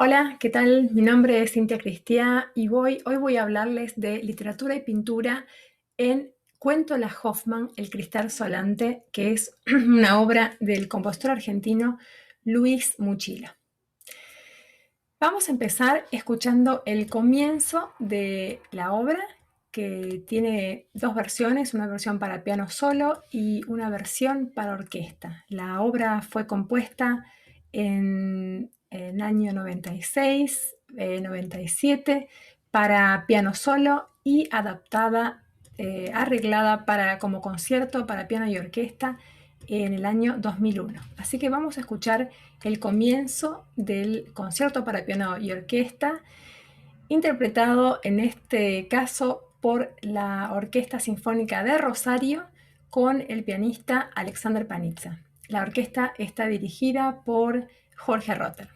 Hola, ¿qué tal? Mi nombre es Cintia Cristiá y hoy voy a hablarles de literatura y pintura en Cuento La Hoffmann, El Cristal Solante, que es una obra del compositor argentino Luis Muchila. Vamos a empezar escuchando el comienzo de la obra, que tiene dos versiones, una versión para piano solo y una versión para orquesta. La obra fue compuesta en año 96, 97 para piano solo y adaptada, arreglada como concierto para piano y orquesta en el año 2001. Así que vamos a escuchar el comienzo del concierto para piano y orquesta, interpretado en este caso por la Orquesta Sinfónica de Rosario con el pianista Alexander Panizza. La orquesta está dirigida por Jorge Rotter.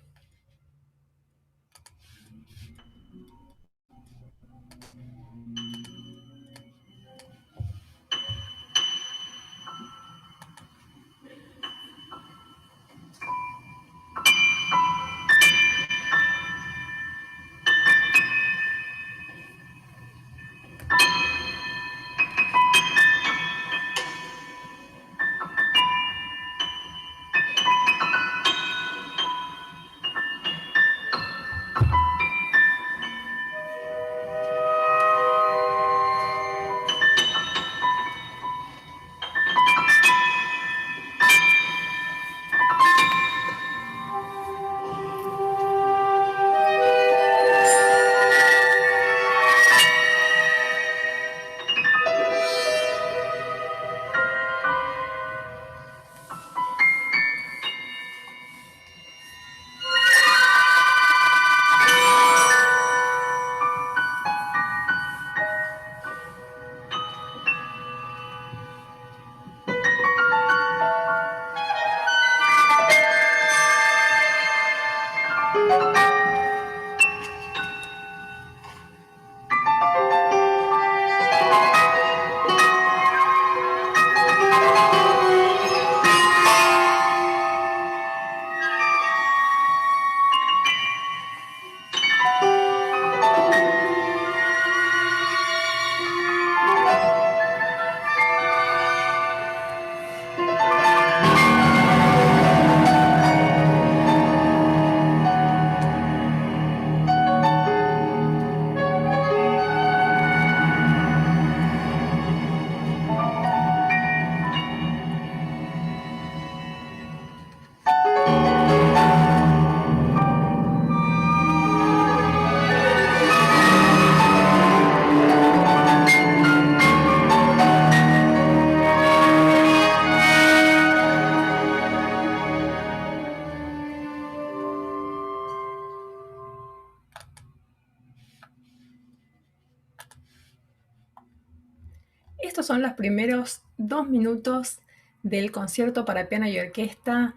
Estos son los primeros 2 minutos del concierto para piano y orquesta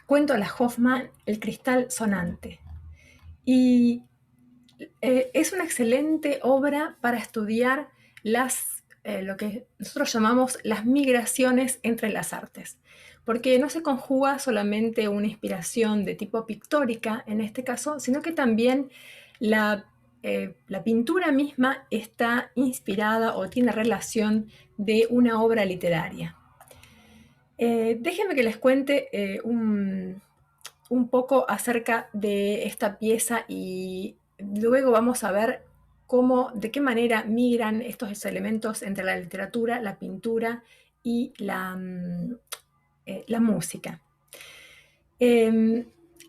Cuento La Hoffmann, El Cristal Sonante. Y es una excelente obra para estudiar lo que nosotros llamamos las migraciones entre las artes, porque no se conjuga solamente una inspiración de tipo pictórica en este caso, sino que también la pintura misma está inspirada o tiene relación de una obra literaria. Déjenme que les cuente un poco acerca de esta pieza y luego vamos a ver de qué manera migran estos elementos entre la literatura, la pintura y la música.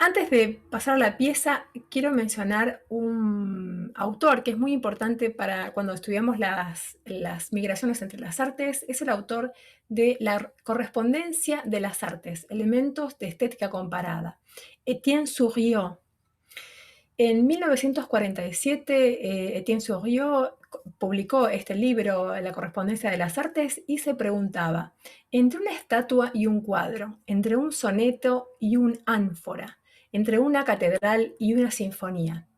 Antes de pasar a la pieza, quiero mencionar un autor que es muy importante para cuando estudiamos las migraciones entre las artes. Es el autor de La correspondencia de las artes, elementos de estética comparada, Étienne Souriau. En 1947, Étienne Souriau publicó este libro, La correspondencia de las artes, y se preguntaba, entre una estatua y un cuadro, entre un soneto y un ánfora, entre una catedral y una sinfonía,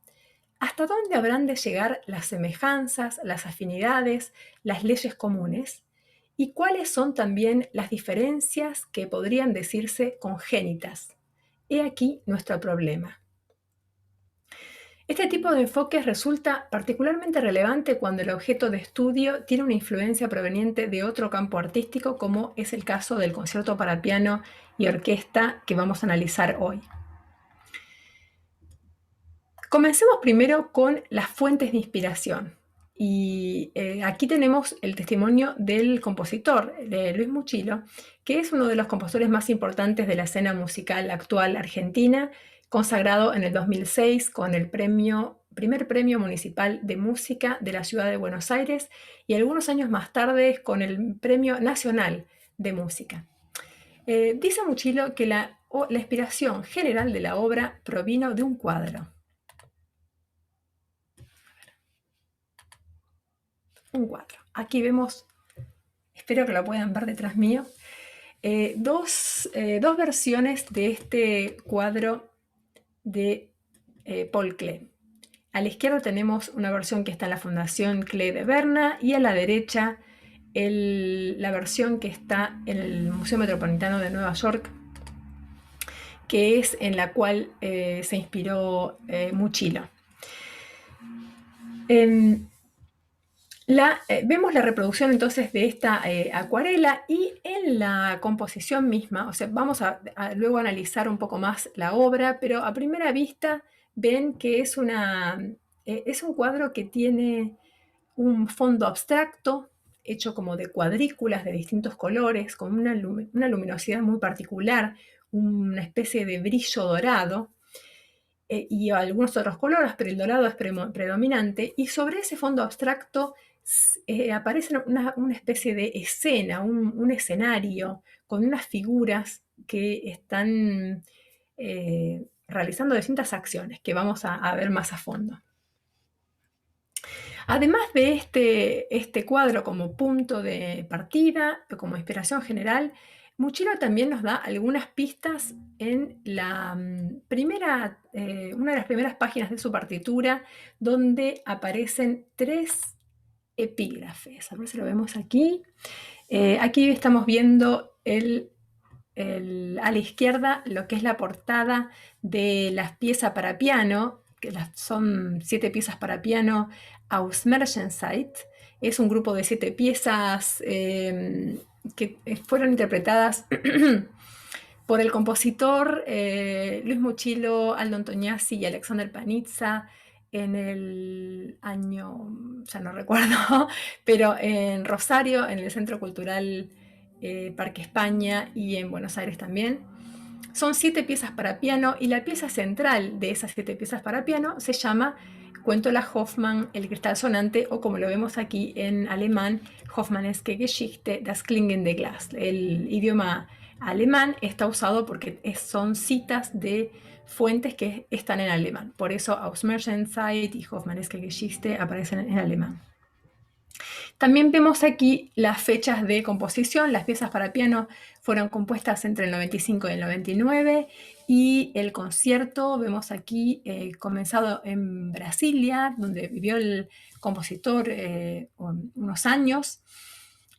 ¿hasta dónde habrán de llegar las semejanzas, las afinidades, las leyes comunes? ¿Y cuáles son también las diferencias que podrían decirse congénitas? He aquí nuestro problema. Este tipo de enfoque resulta particularmente relevante cuando el objeto de estudio tiene una influencia proveniente de otro campo artístico, como es el caso del concierto para piano y orquesta que vamos a analizar hoy. Comencemos primero con las fuentes de inspiración. Y aquí tenemos el testimonio del compositor, de Luis Muchilo, que es uno de los compositores más importantes de la escena musical actual argentina, consagrado en el 2006 con el primer premio municipal de música de la ciudad de Buenos Aires y algunos años más tarde con el Premio Nacional de Música. Dice Muchilo que la inspiración general de la obra provino de un cuadro. Un cuadro. Aquí vemos, espero que lo puedan ver detrás mío, dos versiones de este cuadro de Paul Klee. A la izquierda tenemos una versión que está en la Fundación Klee de Berna y a la derecha la versión que está en el Museo Metropolitano de Nueva York, que es en la cual se inspiró Muchilo. Vemos la reproducción entonces de esta acuarela y en la composición misma, o sea, vamos a luego analizar un poco más la obra, pero a primera vista ven que es un cuadro que tiene un fondo abstracto, hecho como de cuadrículas de distintos colores, con una luminosidad muy particular, una especie de brillo dorado, y algunos otros colores, pero el dorado es predominante, y sobre ese fondo abstracto aparece una especie de escena, un escenario con unas figuras que están realizando distintas acciones que vamos a ver más a fondo. Además de este cuadro como punto de partida, como inspiración general, Muchilo también nos da algunas pistas en una de las primeras páginas de su partitura, donde aparecen 3 epígrafes. A ver si lo vemos aquí. Aquí estamos viendo a la izquierda lo que es la portada de las piezas para piano, que son 7 piezas para piano, Ausmergenzeit. Es un grupo de 7 piezas que fueron interpretadas por el compositor Luis Muchilo, Aldo Antoniazzi y Alexander Panizza en el año, ya no recuerdo, pero en Rosario, en el Centro Cultural Parque España y en Buenos Aires también. Son 7 piezas para piano y la pieza central de esas 7 piezas para piano se llama Cuento la Hoffmann, el cristal sonante, o como lo vemos aquí en alemán, Hofmanneske Geschichte, das klingende Glas. El idioma alemán está usado porque son citas de fuentes que están en alemán. Por eso Ausmergenzeit y Hofmanneske Geschichte aparecen en alemán. También vemos aquí las fechas de composición. Las piezas para piano fueron compuestas entre el 95 y el 99 y el concierto vemos aquí comenzado en Brasilia, donde vivió el compositor unos años.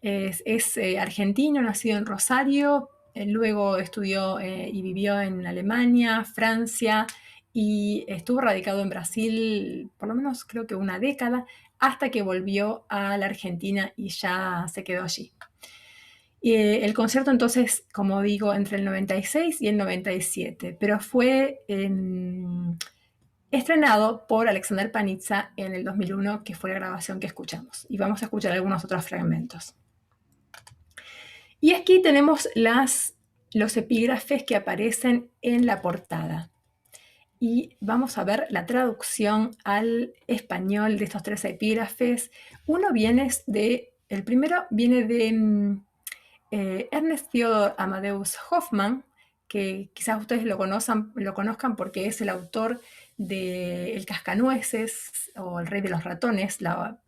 Es argentino, nacido en Rosario, luego estudió y vivió en Alemania, Francia y estuvo radicado en Brasil por lo menos creo que una década, hasta que volvió a la Argentina y ya se quedó allí. El concierto entonces, como digo, entre el 96 y el 97, pero fue estrenado por Alexander Panizza en el 2001, que fue la grabación que escuchamos. Y vamos a escuchar algunos otros fragmentos. Y aquí tenemos los epígrafes que aparecen en la portada. Y vamos a ver la traducción al español de estos 3 epígrafes. El primero viene de Ernest Theodor Amadeus Hoffmann, que quizás ustedes lo conozcan porque es el autor de El Cascanueces o El Rey de los Ratones, la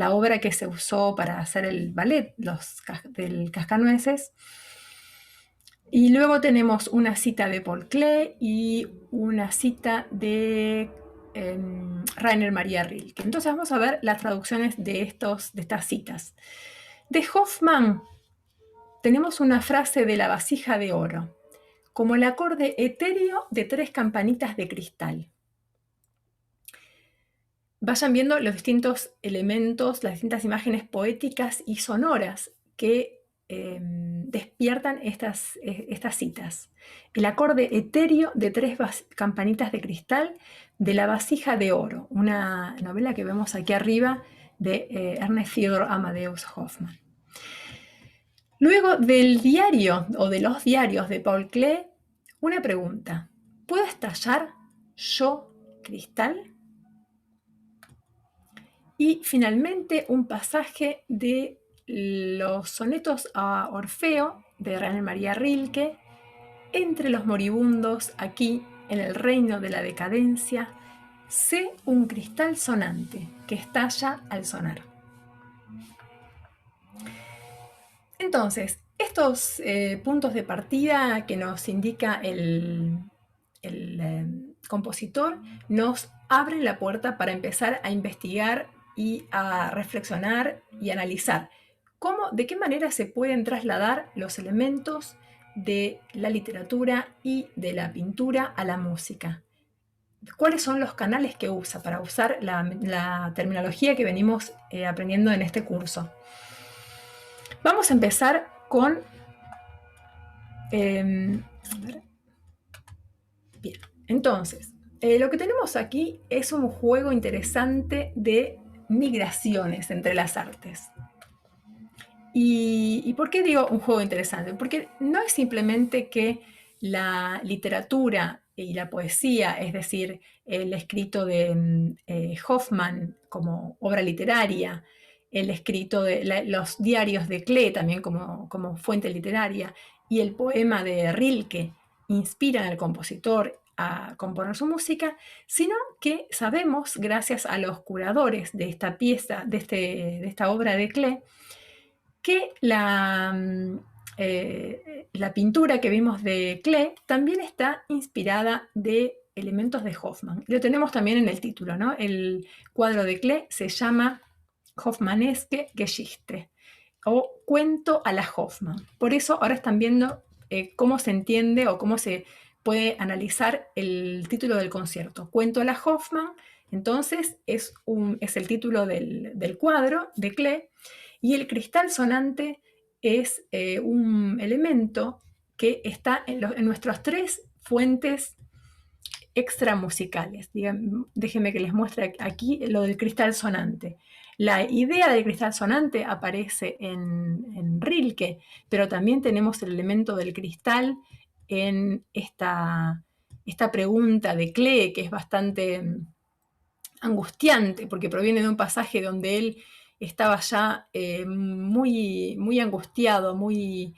obra que se usó para hacer el ballet del Cascanueces. Y luego tenemos una cita de Paul Klee y una cita de Rainer Maria Rilke. Entonces vamos a ver las traducciones de estas citas. De Hoffmann tenemos una frase de La vasija de oro, como el acorde etéreo de 3 campanitas de cristal. vayan viendo los distintos elementos, las distintas imágenes poéticas y sonoras que despiertan estas citas. El acorde etéreo de tres campanitas de cristal de la vasija de oro, una novela que vemos aquí arriba de Ernest Theodor Amadeus Hoffmann. Luego del diario o de los diarios de Paul Klee, una pregunta: ¿puedo estallar yo cristal? Y finalmente un pasaje de los sonetos a Orfeo de Rainer María Rilke: entre los moribundos, aquí, en el reino de la decadencia, sé un cristal sonante que estalla al sonar. Entonces, estos puntos de partida que nos indica el compositor nos abren la puerta para empezar a investigar y a reflexionar y analizar de qué manera se pueden trasladar los elementos de la literatura y de la pintura a la música. ¿Cuáles son los canales que usa para usar la terminología que venimos aprendiendo en este curso? Vamos a empezar con... bien, entonces, lo que tenemos aquí es un juego interesante de migraciones entre las artes. ¿Y por qué digo un juego interesante? Porque no es simplemente que la literatura y la poesía, es decir, el escrito de Hoffmann como obra literaria, el escrito de los diarios de Klee también como fuente literaria, y el poema de Rilke inspiran al compositor a componer su música, sino que sabemos, gracias a los curadores de esta pieza, de esta obra de Klee, que la pintura que vimos de Klee también está inspirada de elementos de Hoffmann. Lo tenemos también en el título, ¿no? El cuadro de Klee se llama Hoffmanneske Geschichte o Cuento a la Hoffmann. Por eso ahora están viendo cómo se entiende o cómo se puede analizar el título del concierto. Cuento a la Hoffmann, entonces es el título del cuadro de Klee, y el cristal sonante es un elemento que está en nuestras tres fuentes extramusicales. Déjenme que les muestre aquí lo del cristal sonante. La idea del cristal sonante aparece en Rilke, pero también tenemos el elemento del cristal en esta pregunta de Klee, que es bastante angustiante, porque proviene de un pasaje donde él estaba ya muy, muy angustiado, muy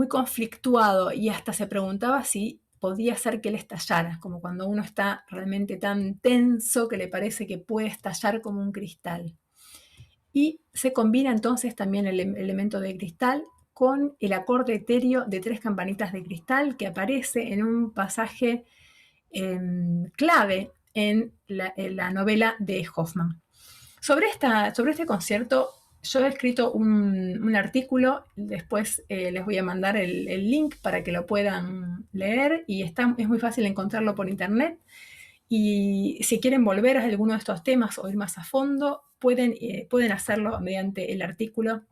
conflictuado, y hasta se preguntaba si podía ser que él estallara, como cuando uno está realmente tan tenso que le parece que puede estallar como un cristal. Y se combina entonces también el elemento de cristal con el acorde etéreo de tres campanitas de cristal que aparece en un pasaje clave en la novela de Hoffmann. Sobre este concierto, yo he escrito un artículo, después les voy a mandar el link para que lo puedan leer, y es muy fácil encontrarlo por internet. Y si quieren volver a alguno de estos temas o ir más a fondo, pueden hacerlo mediante el artículo.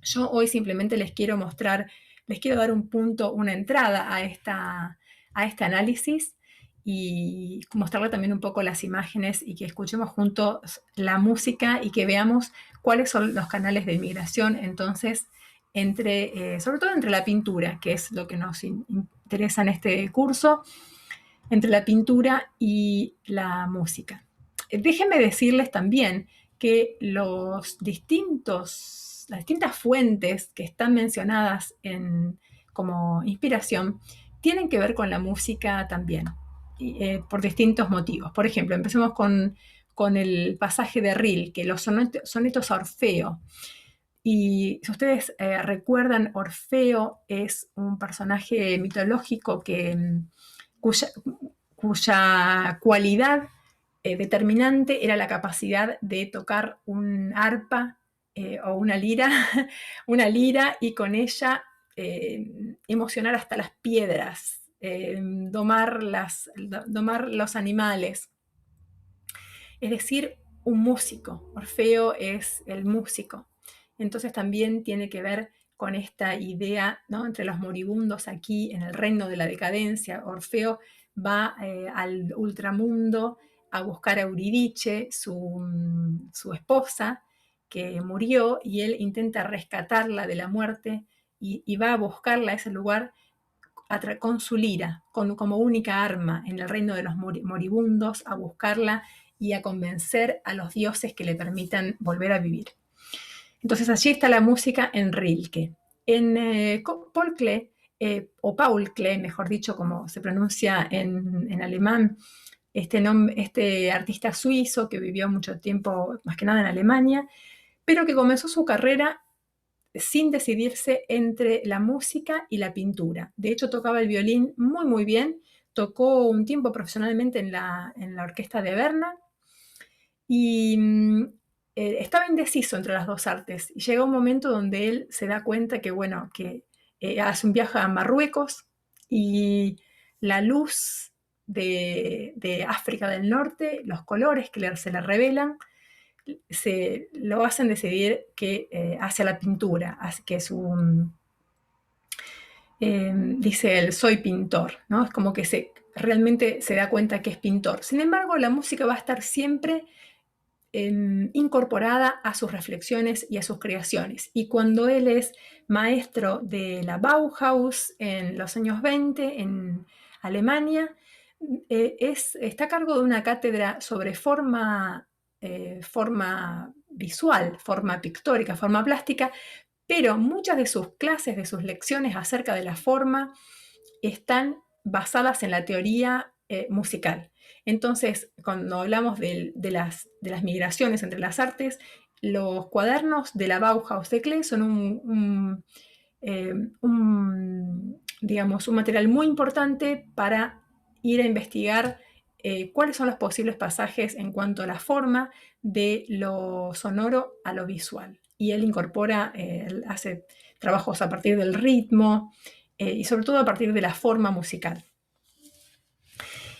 Yo hoy simplemente les quiero dar un punto, una entrada a este análisis, y mostrarle también un poco las imágenes y que escuchemos juntos la música y que veamos cuáles son los canales de inmigración, entonces, sobre todo entre la pintura, que es lo que nos interesa en este curso, entre la pintura y la música. Déjenme decirles también que las distintas fuentes que están mencionadas como inspiración tienen que ver con la música también, por distintos motivos. Por ejemplo, empecemos con el pasaje de Rilke, los sonetos a Orfeo. Y si ustedes recuerdan, Orfeo es un personaje mitológico cuya cualidad determinante era la capacidad de tocar un arpa o una lira, y con ella emocionar hasta las piedras, domar los animales. es decir, un músico. Orfeo es el músico. Entonces también tiene que ver con esta idea, ¿no?, entre los moribundos aquí en el reino de la decadencia. Orfeo va al ultramundo a buscar a Eurídice, su esposa, que murió, y él intenta rescatarla de la muerte y va a buscarla a ese lugar con su lira, como única arma en el reino de los moribundos, a buscarla y a convencer a los dioses que le permitan volver a vivir. Entonces allí está la música en Rilke. En Paul Klee, o Paul Klee, mejor dicho, como se pronuncia en alemán, este artista suizo que vivió mucho tiempo, más que nada en Alemania, pero que comenzó su carrera sin decidirse entre la música y la pintura. De hecho, tocaba el violín muy, muy bien. Tocó un tiempo profesionalmente en la orquesta de Berna y estaba indeciso entre las dos artes. Y llega un momento donde él se da cuenta que, bueno, que hace un viaje a Marruecos y la luz de África del Norte, los colores que se le revelan, lo hacen decidir que hacia la pintura, que es dice él, soy pintor, ¿no? Es como que realmente se da cuenta que es pintor. Sin embargo, la música va a estar siempre incorporada a sus reflexiones y a sus creaciones. Y cuando él es maestro de la Bauhaus en los años 20 en Alemania, está a cargo de una cátedra sobre forma visual, forma pictórica, forma plástica, pero muchas de sus clases, de sus lecciones acerca de la forma, están basadas en la teoría musical. Entonces, cuando hablamos de las migraciones entre las artes, los cuadernos de la Bauhaus de Klee son digamos, un material muy importante para ir a investigar cuáles son los posibles pasajes en cuanto a la forma de lo sonoro a lo visual. Y él incorpora, hace trabajos a partir del ritmo y sobre todo a partir de la forma musical.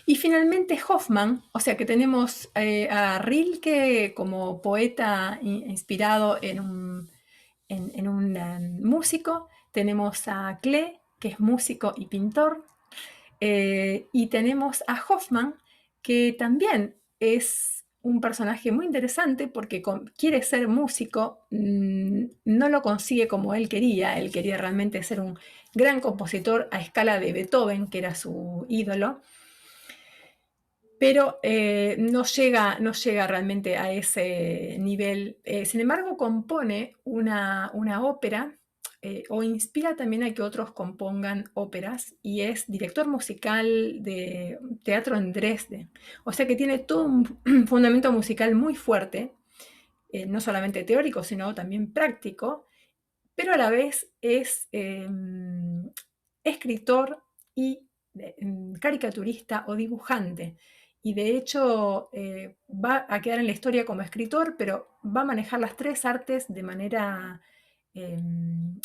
Y finalmente Hoffmann, o sea que tenemos a Rilke como poeta inspirado en un músico, tenemos a Klee, que es músico y pintor, y tenemos a Hoffmann, que también es un personaje muy interesante porque quiere ser músico, no lo consigue como él quería realmente ser un gran compositor a escala de Beethoven, que era su ídolo, pero no llega realmente a ese nivel. Sin embargo, compone una ópera o inspira también a que otros compongan óperas y es director musical de teatro en Dresde. O sea que tiene todo un fundamento musical muy fuerte, no solamente teórico, sino también práctico, pero a la vez es escritor y caricaturista o dibujante. Y de hecho va a quedar en la historia como escritor, pero va a manejar las tres artes de manera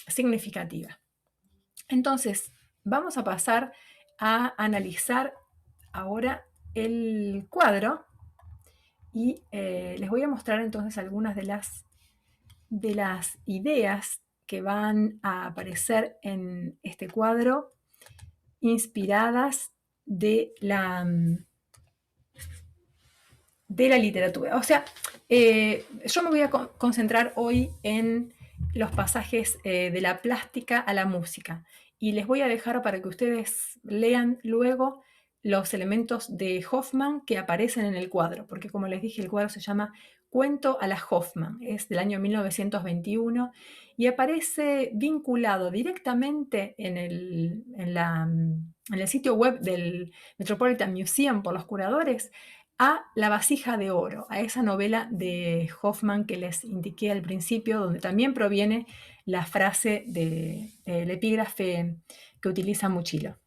significativa. Entonces, vamos a pasar a analizar ahora el cuadro y les voy a mostrar entonces algunas de las ideas que van a aparecer en este cuadro inspiradas de la literatura. O sea, yo me voy a concentrar hoy en los pasajes de la plástica a la música y les voy a dejar para que ustedes lean luego los elementos de Hoffmann que aparecen en el cuadro, porque como les dije, el cuadro se llama Cuento a la Hoffmann, es del año 1921 y aparece vinculado directamente en el sitio web del Metropolitan Museum por los curadores a La vasija de oro, a esa novela de Hoffmann que les indiqué al principio, donde también proviene la frase del epígrafe que utiliza Muchilo.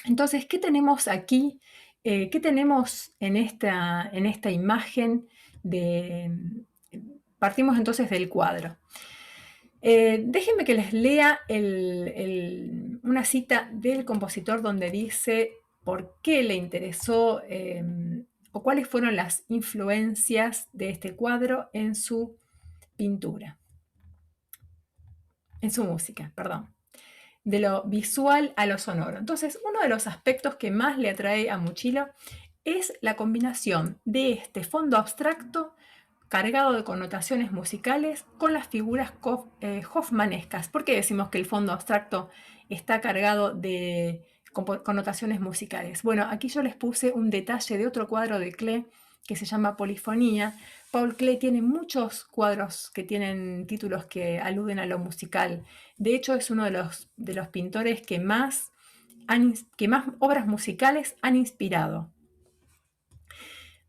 Entonces, ¿qué tenemos aquí? ¿Qué tenemos en esta imagen? Partimos entonces del cuadro. Déjenme que les lea una cita del compositor donde dice por qué le interesó o cuáles fueron las influencias de este cuadro en su pintura, en su música, perdón, de lo visual a lo sonoro. Entonces, uno de los aspectos que más le atrae a Muchilo es la combinación de este fondo abstracto cargado de connotaciones musicales con las figuras hoffmanescas. ¿Por qué decimos que el fondo abstracto está cargado de connotaciones musicales? Bueno, aquí yo les puse un detalle de otro cuadro de Klee que se llama Polifonía. Paul Klee tiene muchos cuadros que tienen títulos que aluden a lo musical. De hecho, es uno de los pintores que más obras musicales han inspirado.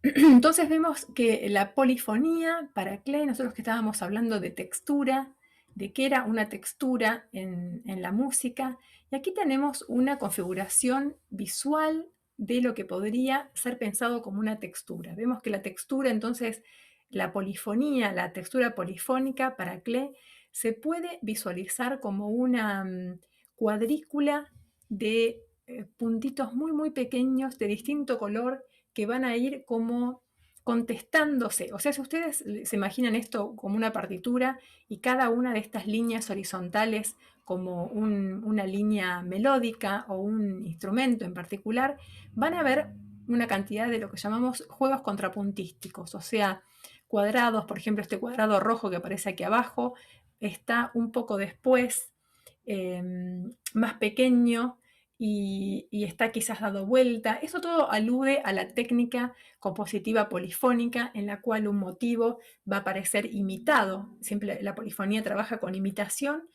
Entonces vemos que la polifonía para Klee, nosotros que estábamos hablando de textura, de qué era una textura en la música, y aquí tenemos una configuración visual de lo que podría ser pensado como una textura. Vemos que la textura, entonces, la polifonía, la textura polifónica para Klee, se puede visualizar como una cuadrícula de puntitos muy, muy pequeños de distinto color que van a ir como contestándose. O sea, si ustedes se imaginan esto como una partitura y cada una de estas líneas horizontales como una línea melódica o un instrumento en particular, van a ver una cantidad de lo que llamamos juegos contrapuntísticos, o sea, cuadrados, por ejemplo, este cuadrado rojo que aparece aquí abajo está un poco después, eh, más pequeño, y está quizás dado vuelta. Eso todo alude a la técnica compositiva polifónica en la cual un motivo va a aparecer imitado. Siempre la polifonía trabaja con imitación,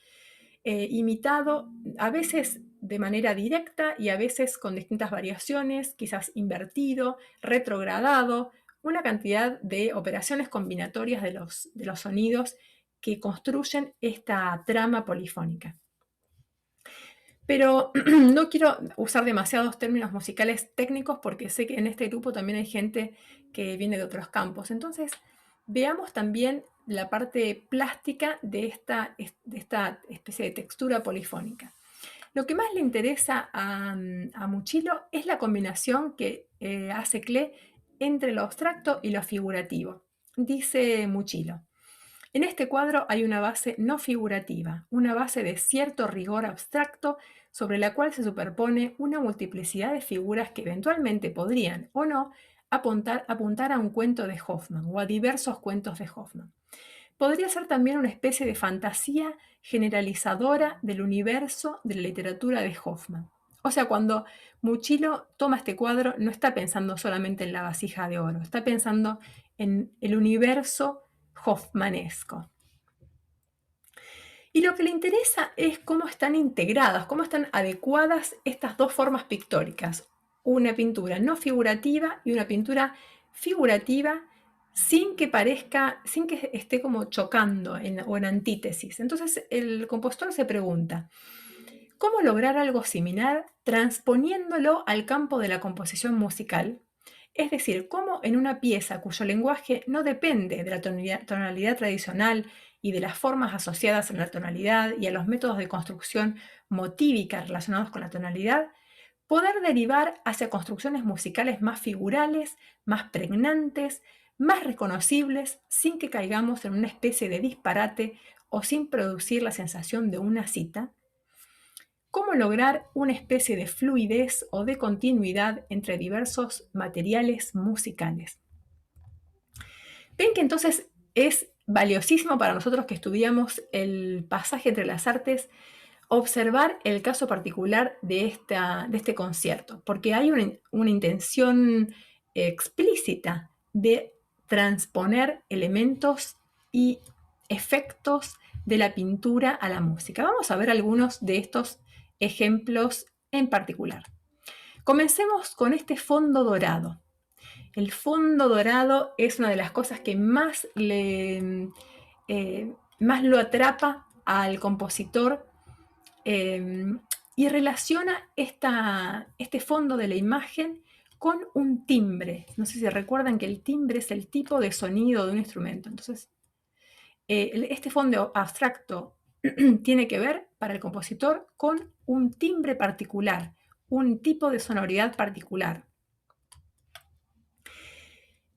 imitado a veces de manera directa y a veces con distintas variaciones, quizás invertido, retrogradado, una cantidad de operaciones combinatorias de los sonidos que construyen esta trama polifónica. Pero no quiero usar demasiados términos musicales técnicos porque sé que en este grupo también hay gente que viene de otros campos. Entonces, veamos también la parte plástica de esta especie de textura polifónica. Lo que más le interesa a Muchilo es la combinación que hace Klee entre lo abstracto y lo figurativo. Dice Muchilo: en este cuadro hay una base no figurativa, una base de cierto rigor abstracto sobre la cual se superpone una multiplicidad de figuras que eventualmente podrían o no apuntar a un cuento de Hoffmann o a diversos cuentos de Hoffmann. Podría ser también una especie de fantasía generalizadora del universo de la literatura de Hoffmann. O sea, cuando Muchilo toma este cuadro, no está pensando solamente en la vasija de oro, está pensando en el universo hoffmanesco. Y lo que le interesa es cómo están integradas, cómo están adecuadas estas dos formas pictóricas, una pintura no figurativa y una pintura figurativa sin que parezca, sin que esté como chocando o en antítesis. Entonces el compositor se pregunta, ¿cómo lograr algo similar transponiéndolo al campo de la composición musical? Es decir, cómo en una pieza cuyo lenguaje no depende de la tonalidad tradicional y de las formas asociadas a la tonalidad y a los métodos de construcción motívica relacionados con la tonalidad, poder derivar hacia construcciones musicales más figurales, más pregnantes, más reconocibles, sin que caigamos en una especie de disparate o sin producir la sensación de una cita. ¿Cómo lograr una especie de fluidez o de continuidad entre diversos materiales musicales? Ven que entonces es valiosísimo para nosotros que estudiamos el pasaje entre las artes observar el caso particular de este concierto, porque hay una intención explícita de transponer elementos y efectos de la pintura a la música. Vamos a ver algunos de estos ejemplos en particular. Comencemos con este fondo dorado. El fondo dorado es una de las cosas que más lo atrapa al compositor, y relaciona este fondo de la imagen con un timbre. No sé si recuerdan que el timbre es el tipo de sonido de un instrumento. Entonces, este fondo abstracto tiene que ver para el compositor con un timbre particular, un tipo de sonoridad particular.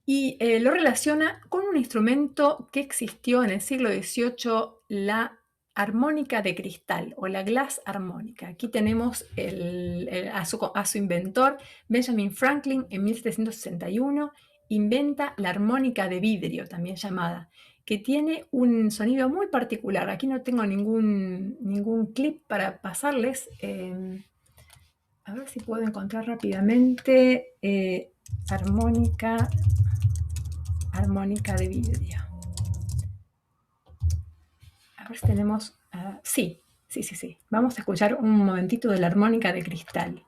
y lo relaciona con un instrumento que existió en el siglo XVIII, la armónica de cristal o la glass armónica. Aquí tenemos a su inventor, Benjamin Franklin, en 1761, inventa la armónica de vidrio, también llamada, que tiene un sonido muy particular. Aquí no tengo ningún clip para pasarles. A ver si puedo encontrar rápidamente armónica de vidrio. A ver si tenemos... sí. Vamos a escuchar un momentito de la armónica de cristal.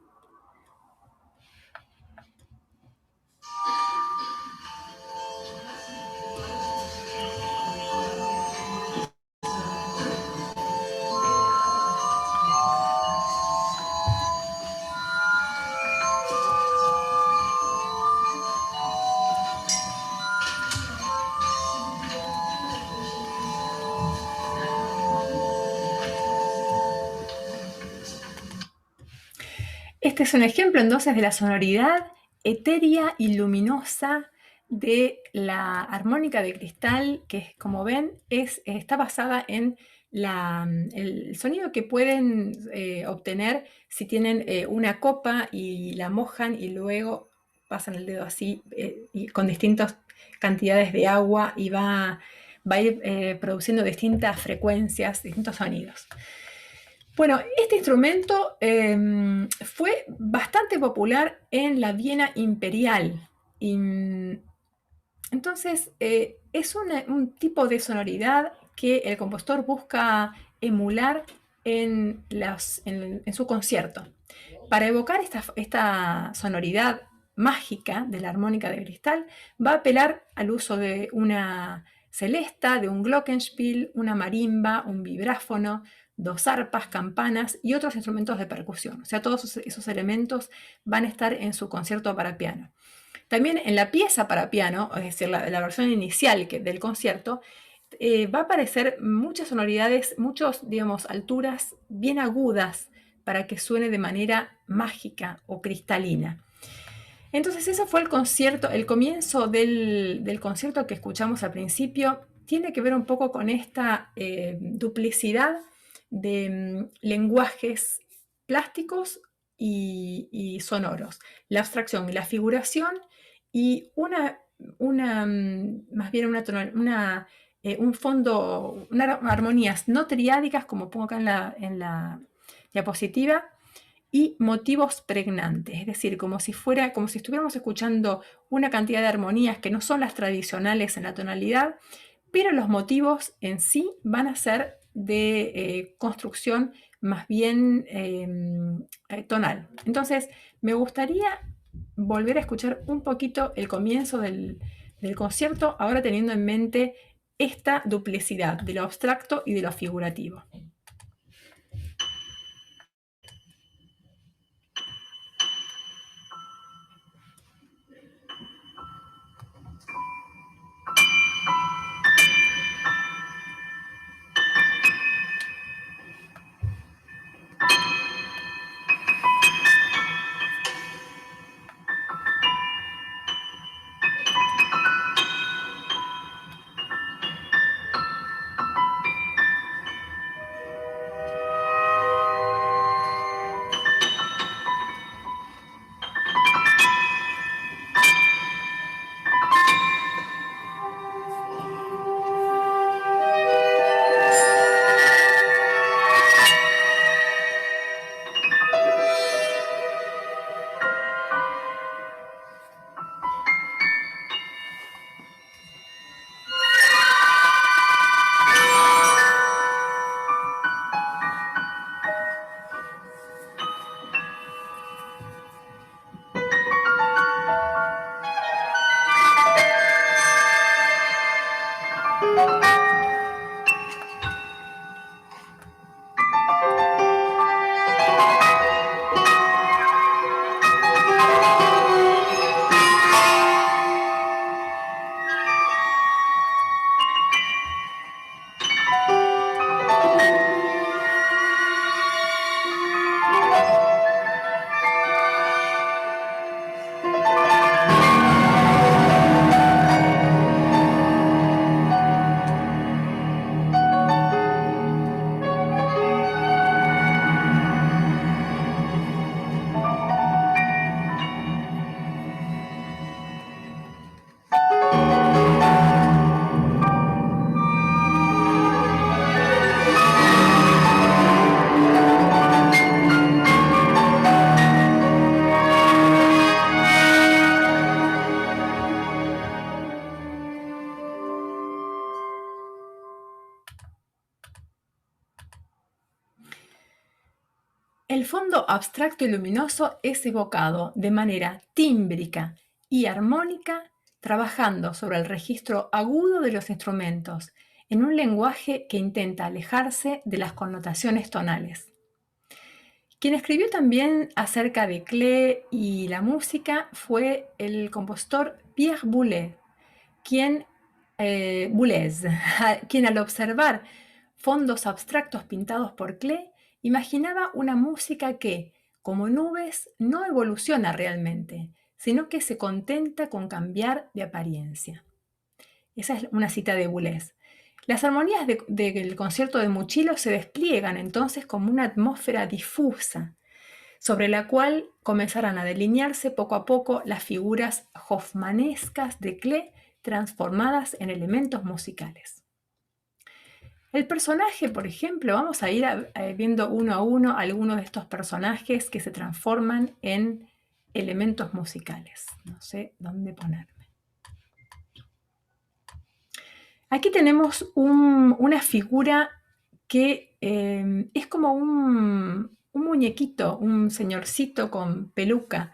Este es un ejemplo entonces de la sonoridad etérea y luminosa de la armónica de cristal, que como ven está basada en el sonido que pueden obtener si tienen una copa y la mojan y luego pasan el dedo así y con distintas cantidades de agua y va a ir produciendo distintas frecuencias, distintos sonidos. Bueno, este instrumento fue bastante popular en la Viena imperial. Y, entonces, es un tipo de sonoridad que el compositor busca emular en su concierto. Para evocar esta sonoridad mágica de la armónica de cristal, va a apelar al uso de una celesta, de un glockenspiel, una marimba, un vibráfono, dos arpas, campanas y otros instrumentos de percusión. O sea, todos esos elementos van a estar en su concierto para piano. También en la pieza para piano, es decir, la versión inicial del concierto, va a aparecer muchas sonoridades, digamos, alturas bien agudas para que suene de manera mágica o cristalina. Entonces ese fue el concierto, el comienzo del concierto que escuchamos al principio. Tiene que ver un poco con esta duplicidad de lenguajes plásticos y sonoros. La abstracción y la figuración y más bien un fondo, armonías no triádicas, como pongo acá en la diapositiva, y motivos pregnantes, es decir, como si estuviéramos escuchando una cantidad de armonías que no son las tradicionales en la tonalidad, pero los motivos en sí van a ser de construcción más bien tonal. Entonces, me gustaría volver a escuchar un poquito el comienzo del concierto, ahora teniendo en mente esta duplicidad de lo abstracto y de lo figurativo. El fondo abstracto y luminoso es evocado de manera tímbrica y armónica, trabajando sobre el registro agudo de los instrumentos, en un lenguaje que intenta alejarse de las connotaciones tonales. Quien escribió también acerca de Klee y la música fue el compositor Pierre Boulez, Boulez, quien al observar fondos abstractos pintados por Klee, imaginaba una música que, como nubes, no evoluciona realmente, sino que se contenta con cambiar de apariencia. Esa es una cita de Boulez. Las armonías del concierto de Muchilo se despliegan entonces como una atmósfera difusa, sobre la cual comenzarán a delinearse poco a poco las figuras hoffmanescas de Klee transformadas en elementos musicales. El personaje, por ejemplo, vamos a ir viendo uno a uno algunos de estos personajes que se transforman en elementos musicales. No sé dónde ponerme. Aquí tenemos una figura que es como un muñequito, un señorcito con peluca.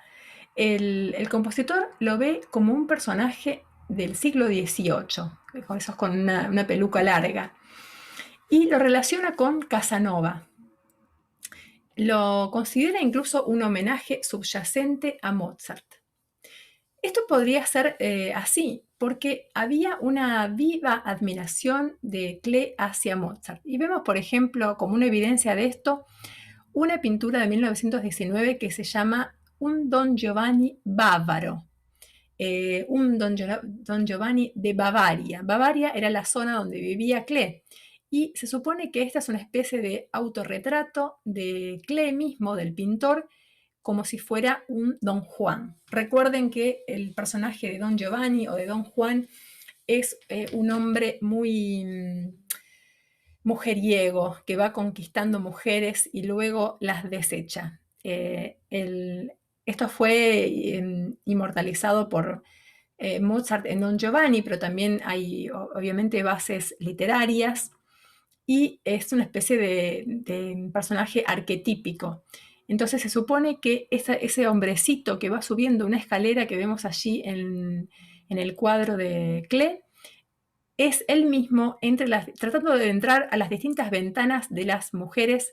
El compositor lo ve como un personaje del siglo XVIII, con esos con una peluca larga, y lo relaciona con Casanova. Lo considera incluso un homenaje subyacente a Mozart. Esto podría ser así, porque había una viva admiración de Klee hacia Mozart. Y vemos, por ejemplo, como una evidencia de esto, una pintura de 1919 que se llama Un Don Giovanni bávaro. Un Don Giovanni de Bavaria. Bavaria era la zona donde vivía Klee. Y se supone que esta es una especie de autorretrato de Klee mismo, del pintor, como si fuera un Don Juan. Recuerden que el personaje de Don Giovanni o de Don Juan es un hombre muy mujeriego, que va conquistando mujeres y luego las desecha. Esto fue inmortalizado por Mozart en Don Giovanni, pero también hay obviamente bases literarias y es una especie de personaje arquetípico. Entonces se supone que ese hombrecito que va subiendo una escalera que vemos allí en el cuadro de Klee es él mismo tratando de entrar a las distintas ventanas de las mujeres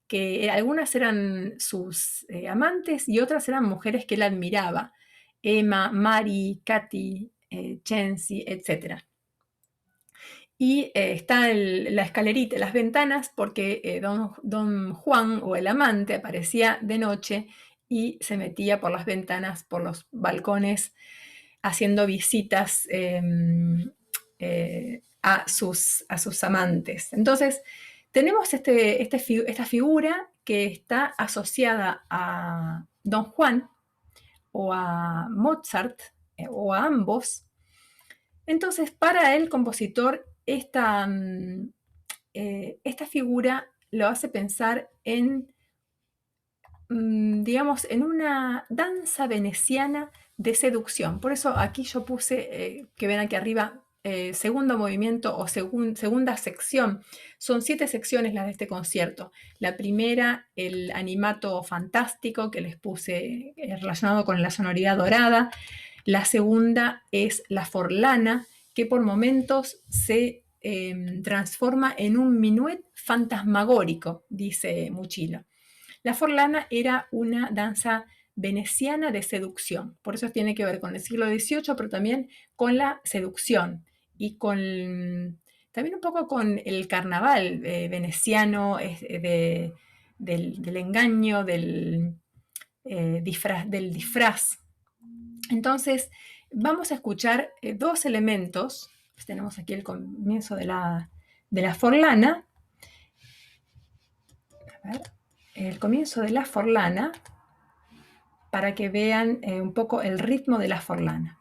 que algunas eran sus amantes y otras eran mujeres que él admiraba. Emma, Mary, Katy, Chancy, etc. Y está la escalerita, las ventanas, porque don Juan o el amante aparecía de noche y se metía por las ventanas, por los balcones, haciendo visitas a sus amantes. Entonces, tenemos esta figura que está asociada a Don Juan o a Mozart o a ambos. Entonces, para el compositor, esta figura lo hace pensar en, digamos, en una danza veneciana de seducción. Por eso aquí yo puse, que ven aquí arriba, segundo movimiento o segunda sección. Son 7 secciones las de este concierto. La primera, el animato fantástico que les puse relacionado con la sonoridad dorada. La segunda es la forlana, que por momentos se transforma en un minuet fantasmagórico, dice Muchilo. La forlana era una danza veneciana de seducción, por eso tiene que ver con el siglo XVIII, pero también con la seducción y también un poco con el carnaval veneciano del engaño, del disfraz. Entonces, vamos a escuchar 2 elementos. Pues tenemos aquí el comienzo de la forlana. A ver, el comienzo de la forlana, para que vean un poco el ritmo de la forlana.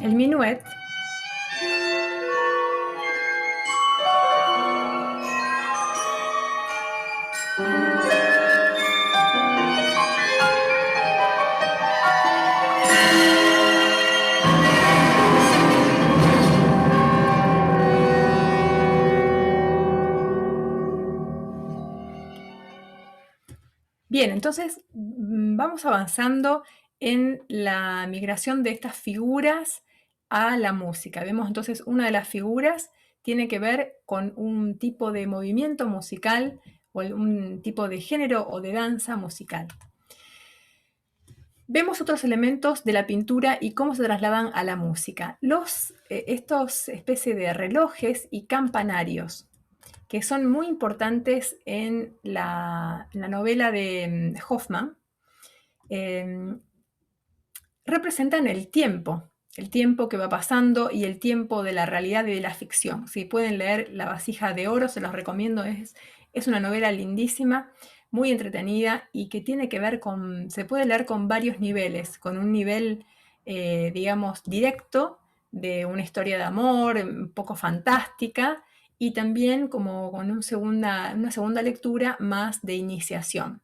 El minuet Bien, entonces vamos avanzando en la migración de estas figuras a la música. Vemos entonces una de las figuras tiene que ver con un tipo de movimiento musical o un tipo de género o de danza musical. Vemos otros elementos de la pintura y cómo se trasladan a la música. Estos especie de relojes y campanarios, que son muy importantes en la novela de Hoffman, eh, representan el tiempo que va pasando y el tiempo de la realidad y de la ficción. Si pueden leer La vasija de oro, se los recomiendo, es una novela lindísima, muy entretenida y que tiene que ver se puede leer con varios niveles, con un nivel, digamos, directo de una historia de amor, un poco fantástica, y también como con una segunda lectura más de iniciación.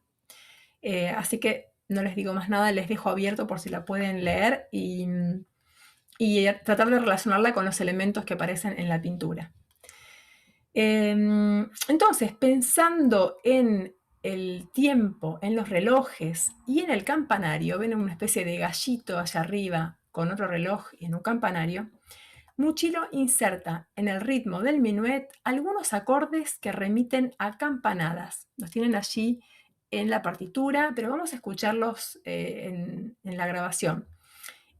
Así que no les digo más nada, les dejo abierto por si la pueden leer y tratar de relacionarla con los elementos que aparecen en la pintura. Entonces, pensando en el tiempo, en los relojes y en el campanario, ven una especie de gallito allá arriba con otro reloj y en un campanario, Muchilo inserta en el ritmo del minuet algunos acordes que remiten a campanadas. Los tienen allí en la partitura, pero vamos a escucharlos en la grabación.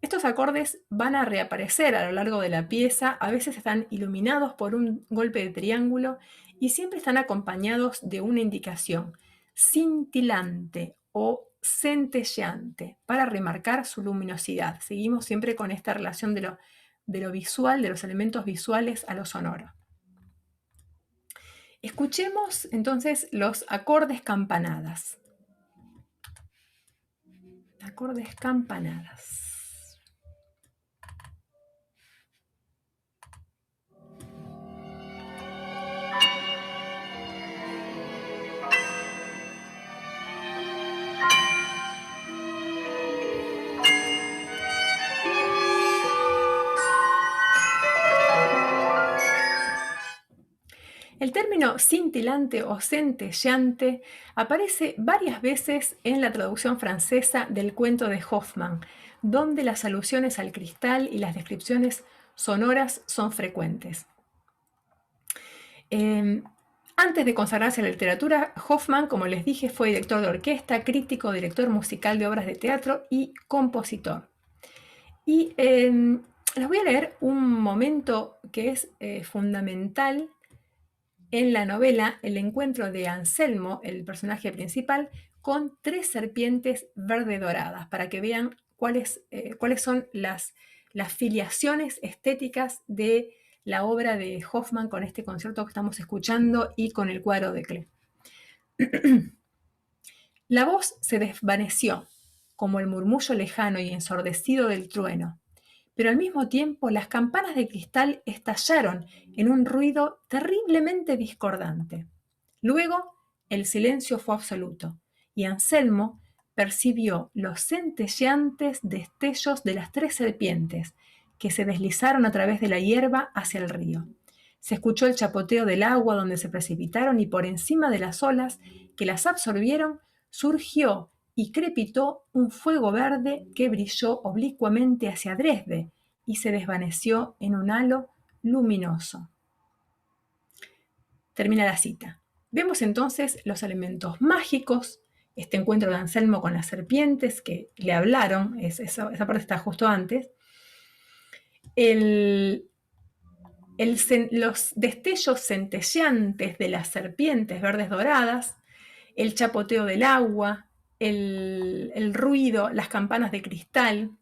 Estos acordes van a reaparecer a lo largo de la pieza, a veces están iluminados por un golpe de triángulo y siempre están acompañados de una indicación cintilante o centelleante para remarcar su luminosidad. Seguimos siempre con esta relación de lo visual, de los elementos visuales a lo sonoro. Escuchemos entonces los acordes campanadas. Acordes campanadas. El término cintilante o centelleante aparece varias veces en la traducción francesa del cuento de Hoffman, donde las alusiones al cristal y las descripciones sonoras son frecuentes. Antes de consagrarse a la literatura, Hoffman, como les dije, fue director de orquesta, crítico, director musical de obras de teatro y compositor. Y les voy a leer un momento que es fundamental en la novela, el encuentro de Anselmo, el personaje principal, con 3 serpientes verde doradas, para que vean cuáles son las filiaciones estéticas de la obra de Hoffman con este concierto que estamos escuchando y con el cuadro de Klee. La voz se desvaneció, como el murmullo lejano y ensordecido del trueno, pero al mismo tiempo las campanas de cristal estallaron en un ruido terriblemente discordante. Luego el silencio fue absoluto, y Anselmo percibió los centelleantes destellos de las 3 serpientes, que se deslizaron a través de la hierba hacia el río. Se escuchó el chapoteo del agua donde se precipitaron y por encima de las olas que las absorbieron surgió y crepitó un fuego verde que brilló oblicuamente hacia Dresde y se desvaneció en un halo luminoso. Termina la cita. Vemos entonces los elementos mágicos, este encuentro de Anselmo con las serpientes que le hablaron, esa parte está justo antes, los destellos centelleantes de las serpientes verdes doradas, el chapoteo del agua, el ruido, las campanas de cristal,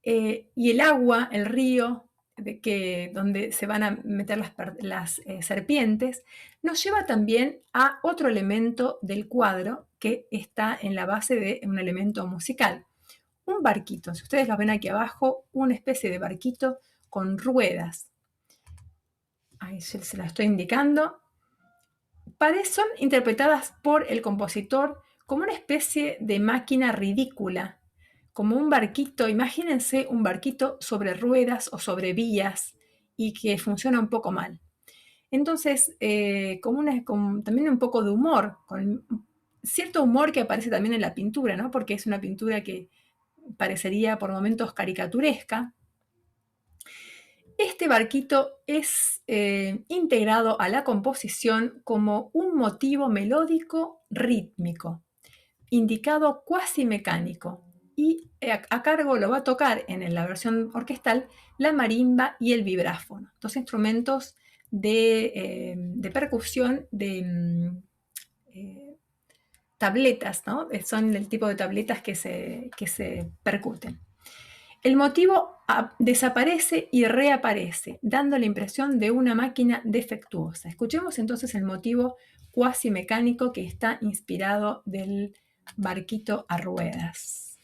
y el agua, el río, donde se van a meter las serpientes, nos lleva también a otro elemento del cuadro que está en la base de un elemento musical. Un barquito, si ustedes lo ven aquí abajo, una especie de barquito con ruedas. Ahí se la estoy indicando. Son interpretadas por el compositor como una especie de máquina ridícula, como un barquito, imagínense un barquito sobre ruedas o sobre vías y que funciona un poco mal. Entonces, también un poco de humor, cierto humor que aparece también en la pintura, ¿no? Porque es una pintura que parecería por momentos caricaturesca. Este barquito es integrado a la composición como un motivo melódico rítmico, indicado cuasi mecánico, y a cargo lo va a tocar en la versión orquestal la marimba y el vibráfono, dos instrumentos de percusión de tabletas, ¿no? Son el tipo de tabletas que se percuten. El motivo desaparece y reaparece, dando la impresión de una máquina defectuosa. Escuchemos entonces el motivo cuasi mecánico que está inspirado del barquito a ruedas.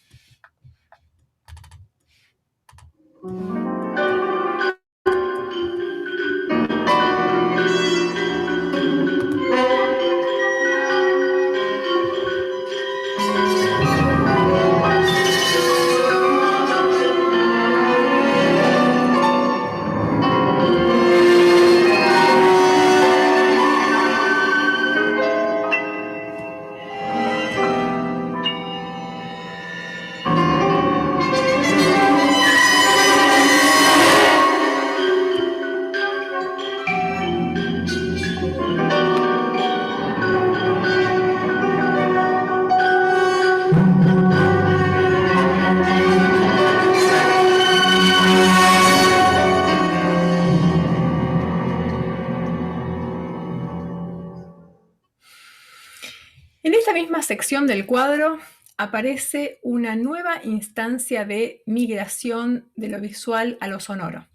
En esta misma sección del cuadro aparece una nueva instancia de migración de lo visual a lo sonoro,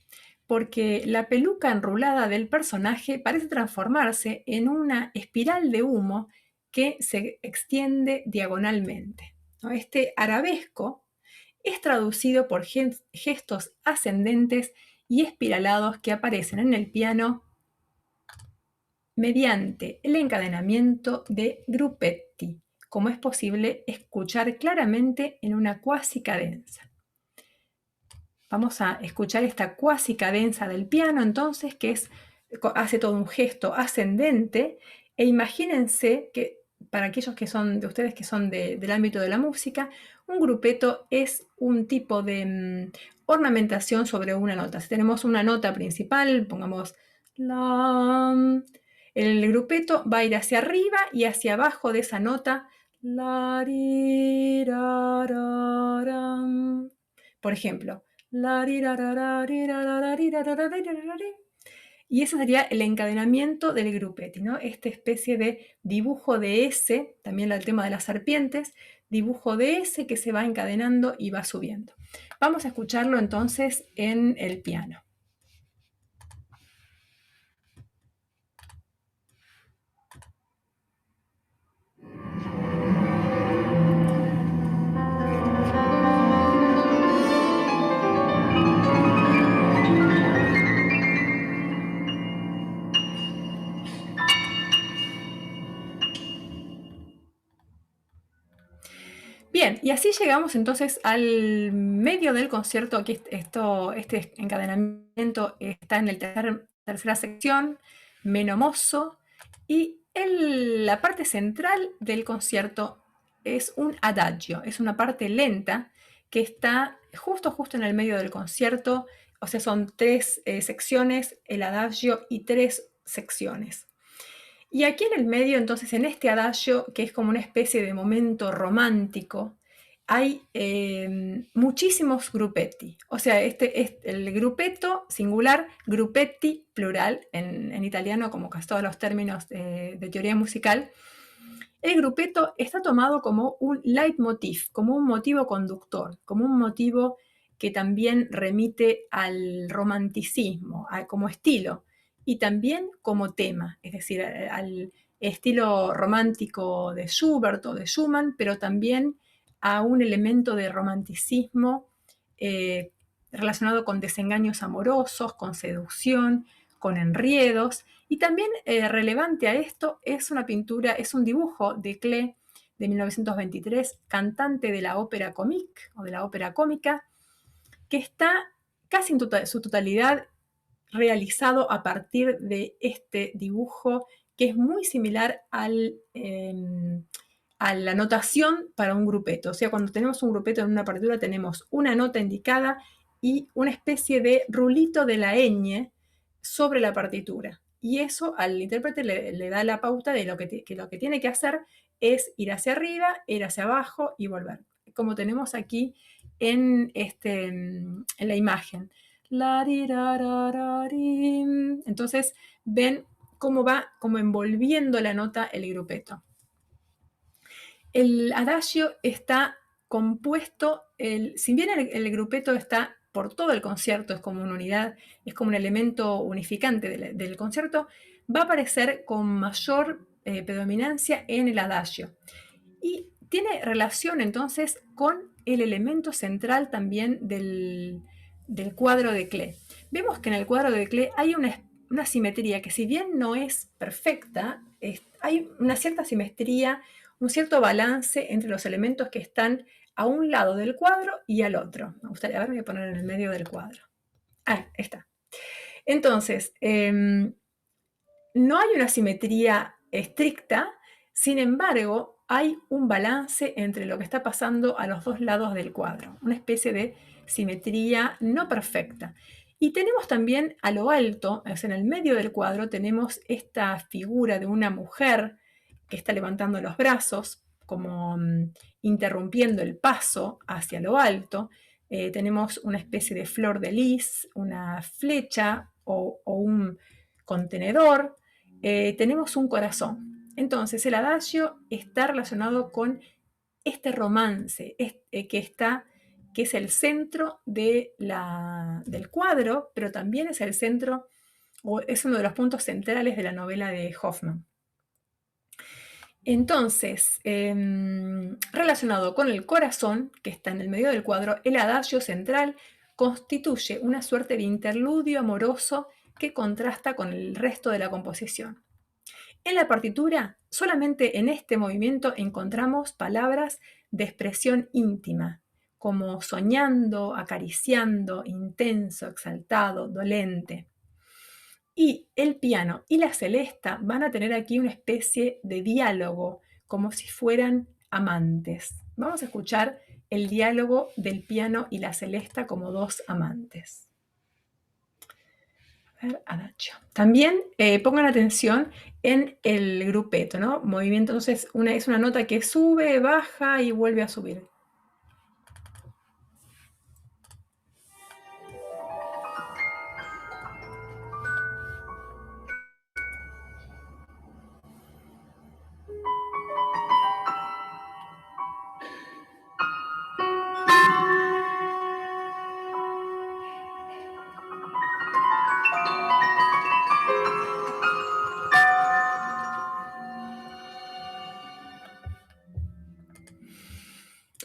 porque la peluca enrulada del personaje parece transformarse en una espiral de humo que se extiende diagonalmente. Este arabesco es traducido por gestos ascendentes y espiralados que aparecen en el piano mediante el encadenamiento de gruppetti, como es posible escuchar claramente en una cuasi cadenza. Vamos a escuchar esta cuasi cadenza del piano entonces, que hace todo un gesto ascendente, e imagínense que para aquellos que son de ustedes que son del ámbito de la música, un gruppeto es un tipo de ornamentación sobre una nota. Si tenemos una nota principal, pongamos la, el gruppeto va a ir hacia arriba y hacia abajo de esa nota. La, ri, ra, ra, ram. Por ejemplo, y ese sería el encadenamiento del gruppetti, ¿no? Esta especie de dibujo de S, también el tema de las serpientes, dibujo de S que se va encadenando y va subiendo. Vamos a escucharlo entonces en el piano. Bien, y así llegamos entonces al medio del concierto. Aquí este encadenamiento está en la tercera sección, menomoso, y la parte central del concierto es un adagio, es una parte lenta que está justo en el medio del concierto, o sea, son tres secciones, el adagio y tres secciones. Y aquí en el medio, entonces, en este adagio, que es como una especie de momento romántico, hay muchísimos gruppetti. O sea, este es el gruppetto singular, gruppetti plural, en italiano, como casi todos los términos de teoría musical. El gruppetto está tomado como un leitmotiv, como un motivo conductor, como un motivo que también remite al romanticismo, como estilo, y también como tema, es decir, al estilo romántico de Schubert o de Schumann, pero también a un elemento de romanticismo relacionado con desengaños amorosos, con seducción, con enriedos. Y también relevante a esto es una pintura, es un dibujo de Klee de 1923, cantante de la ópera comique o de la ópera cómica, que está casi en su totalidad realizado a partir de este dibujo que es muy similar a la notación para un grupeto. O sea, cuando tenemos un grupeto en una partitura tenemos una nota indicada y una especie de rulito de la ñ sobre la partitura. Y eso al intérprete le da la pauta de lo que tiene que hacer es ir hacia arriba, ir hacia abajo y volver. Como tenemos aquí en la imagen. Entonces ven cómo va como envolviendo la nota el grupeto. El adagio está compuesto, si bien el grupeto está por todo el concierto, es como una unidad, es como un elemento unificante del concierto, va a aparecer con mayor predominancia en el adagio. Y tiene relación entonces con el elemento central también del cuadro de Klee. Vemos que en el cuadro de Klee hay una simetría que, si bien no es perfecta, hay una cierta simetría, un cierto balance entre los elementos que están a un lado del cuadro y al otro. Me gustaría, a ver, me voy a poner en el medio del cuadro. Ah, está. Entonces, no hay una simetría estricta, sin embargo, hay un balance entre lo que está pasando a los dos lados del cuadro, una especie de simetría no perfecta. Y tenemos también a lo alto, o sea, en el medio del cuadro, tenemos esta figura de una mujer que está levantando los brazos, como interrumpiendo el paso hacia lo alto. Tenemos una especie de flor de lis, una flecha o un contenedor. Tenemos un corazón. Entonces, el adagio está relacionado con este romance que es el centro del cuadro, pero también es el centro, o es uno de los puntos centrales de la novela de Hoffmann. Entonces, relacionado con el corazón, que está en el medio del cuadro, el adagio central constituye una suerte de interludio amoroso que contrasta con el resto de la composición. En la partitura, solamente en este movimiento encontramos palabras de expresión íntima, como soñando, acariciando, intenso, exaltado, dolente. Y el piano y la celesta van a tener aquí una especie de diálogo, como si fueran amantes. Vamos a escuchar el diálogo del piano y la celesta como dos amantes. A ver, adagio. También pongan atención en el grupeto, ¿no? Movimiento, entonces es una nota que sube, baja y vuelve a subir.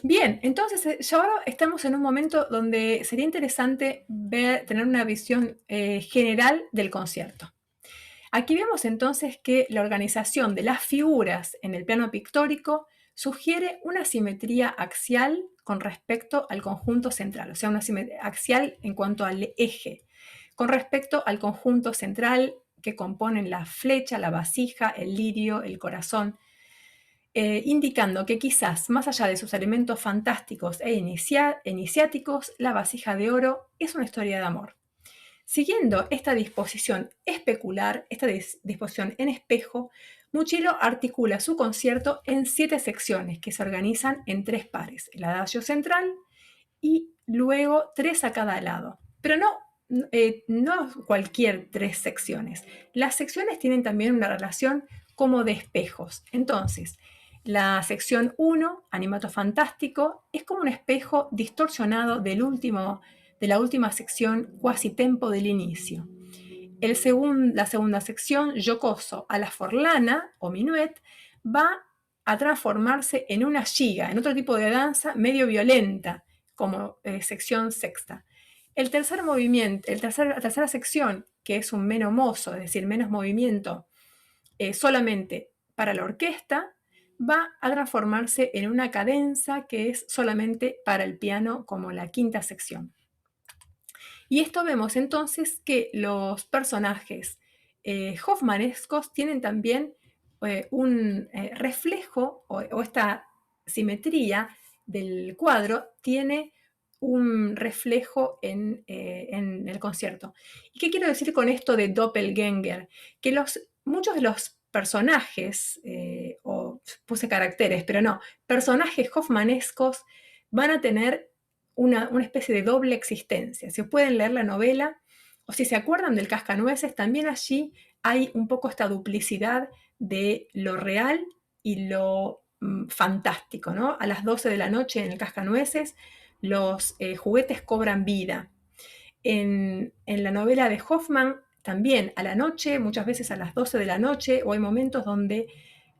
Bien, entonces ya ahora estamos en un momento donde sería interesante tener una visión general del concierto. Aquí vemos entonces que la organización de las figuras en el plano pictórico sugiere una simetría axial con respecto al conjunto central, o sea, una simetría axial en cuanto al eje, con respecto al conjunto central que componen la flecha, la vasija, el lirio, el corazón, indicando que quizás, más allá de sus elementos fantásticos e iniciáticos, la vasija de oro es una historia de amor. Siguiendo esta disposición especular, esta disposición en espejo, Mucciolo articula su concierto en 7 secciones que se organizan en 3 pares, el adagio central y luego 3 a cada lado. Pero no cualquier 3 secciones. Las secciones tienen también una relación como de espejos. Entonces, la sección 1, Animato Fantástico, es como un espejo distorsionado de la última sección quasi tempo del inicio. La segunda sección, Giocoso a la Forlana o Minuet, va a transformarse en una giga, en otro tipo de danza medio violenta, como sección sexta. El tercer movimiento, la tercera sección, que es un meno mozo, es decir, menos movimiento solamente para la orquesta, va a transformarse en una cadenza que es solamente para el piano, como la quinta sección. Y esto vemos entonces que los personajes hoffmanescos tienen también un reflejo o esta simetría del cuadro tiene un reflejo en el concierto. ¿Y qué quiero decir con esto de doppelganger? Que muchos de los personajes, o puse caracteres, pero no, personajes hoffmanescos van a tener una especie de doble existencia. Si pueden leer la novela, o si se acuerdan del Cascanueces, también allí hay un poco esta duplicidad de lo real y lo fantástico, ¿no? A las 12 de la noche en el Cascanueces los juguetes cobran vida. En la novela de Hoffman también a la noche, muchas veces a las 12 de la noche, o hay momentos donde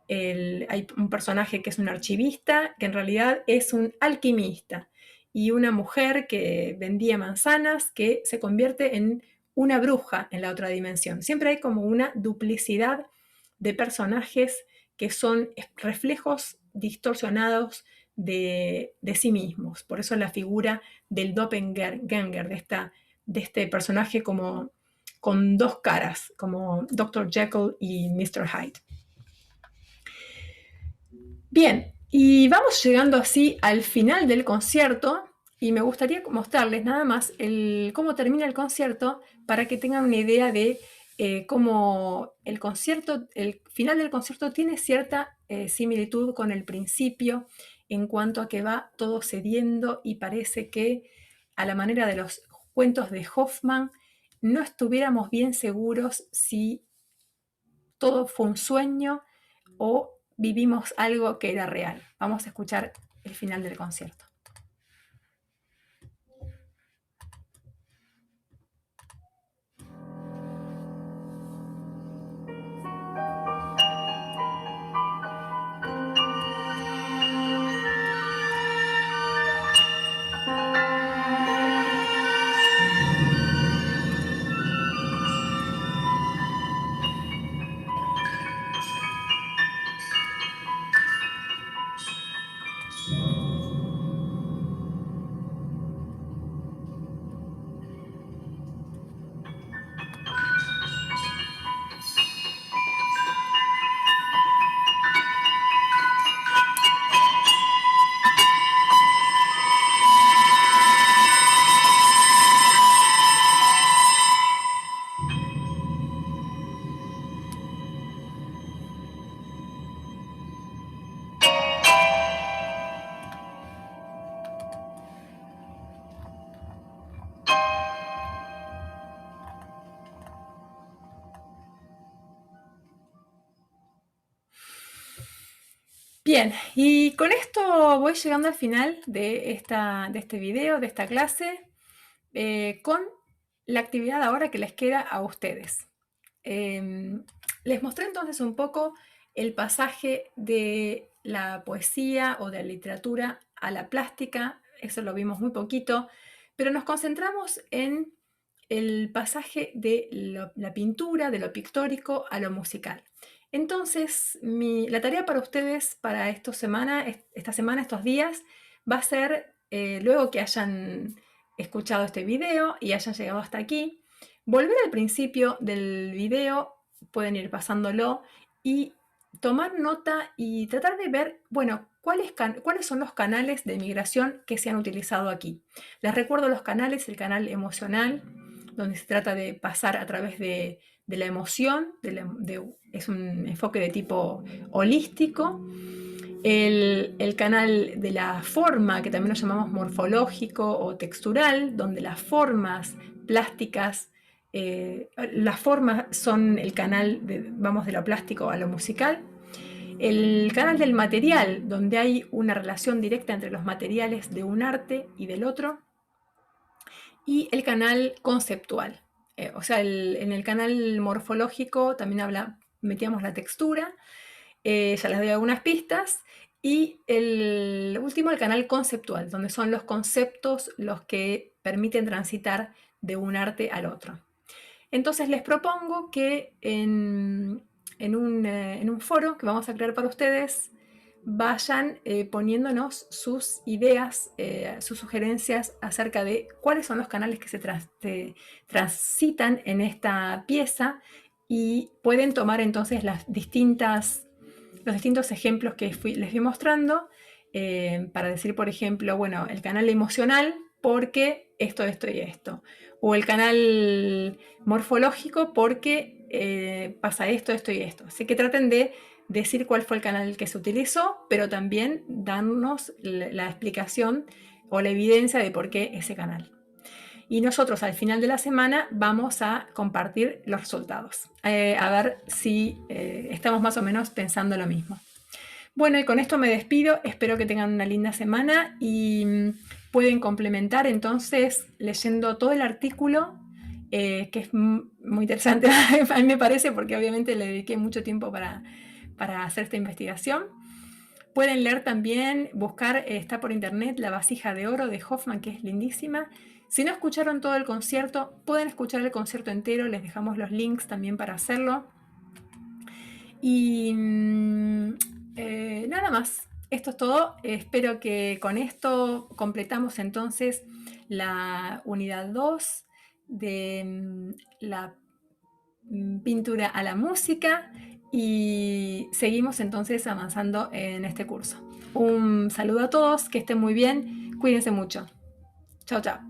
hay un personaje que es un archivista, que en realidad es un alquimista, y una mujer que vendía manzanas que se convierte en una bruja en la otra dimensión. Siempre hay como una duplicidad de personajes que son reflejos distorsionados de sí mismos. Por eso la figura del doppelganger, de este personaje como con dos caras, como Dr. Jekyll y Mr. Hyde. Bien, y vamos llegando así al final del concierto y me gustaría mostrarles nada más cómo termina el concierto para que tengan una idea de cómo el final del concierto tiene cierta similitud con el principio en cuanto a que va todo cediendo y parece que a la manera de los cuentos de Hoffman no estuviéramos bien seguros si todo fue un sueño o vivimos algo que era real. Vamos a escuchar el final del concierto. Bien, y con esto voy llegando al final de este video, de esta clase, con la actividad ahora que les queda a ustedes. Les mostré entonces un poco el pasaje de la poesía o de la literatura a la plástica, eso lo vimos muy poquito, pero nos concentramos en el pasaje de la pintura, de lo pictórico a lo musical. Entonces, la tarea para ustedes para esta semana, estos días, va a ser, luego que hayan escuchado este video y hayan llegado hasta aquí, volver al principio del video, pueden ir pasándolo y tomar nota y tratar de ver, bueno, cuáles son los canales de migración que se han utilizado aquí. Les recuerdo los canales: el canal emocional, donde se trata de pasar a través de la emoción, es un enfoque de tipo holístico. El canal de la forma, que también lo llamamos morfológico o textural, donde las formas plásticas, las formas son el canal vamos de lo plástico a lo musical. El canal del material, donde hay una relación directa entre los materiales de un arte y del otro. Y el canal conceptual. O sea, en el canal morfológico también metíamos la textura, ya les doy algunas pistas. Y el último, el canal conceptual, donde son los conceptos los que permiten transitar de un arte al otro. Entonces les propongo que en un foro que vamos a crear para ustedes, vayan poniéndonos sus ideas, sus sugerencias acerca de cuáles son los canales que se transitan en esta pieza, y pueden tomar entonces las distintas los distintos ejemplos que les fui mostrando, para decir, por ejemplo, bueno, el canal emocional porque esto, esto y esto, o el canal morfológico porque pasa esto, esto y esto. Así que traten de decir cuál fue el canal que se utilizó, pero también darnos la explicación o la evidencia de por qué ese canal. Y nosotros al final de la semana vamos a compartir los resultados, a ver si estamos más o menos pensando lo mismo. Bueno, y con esto me despido, espero que tengan una linda semana y pueden complementar entonces leyendo todo el artículo, que es muy interesante a mí me parece, porque obviamente le dediqué mucho tiempo para hacer esta investigación. Pueden leer también, buscar, está por internet, La vasija de oro de Hoffman, que es lindísima. Si no escucharon todo el concierto, pueden escuchar el concierto entero, les dejamos los links también para hacerlo. Y nada más, esto es todo. Espero que con esto completamos entonces la unidad 2 de la pintura a la música y seguimos entonces avanzando en este curso. Un saludo a todos, que estén muy bien, cuídense mucho. Chao, chao.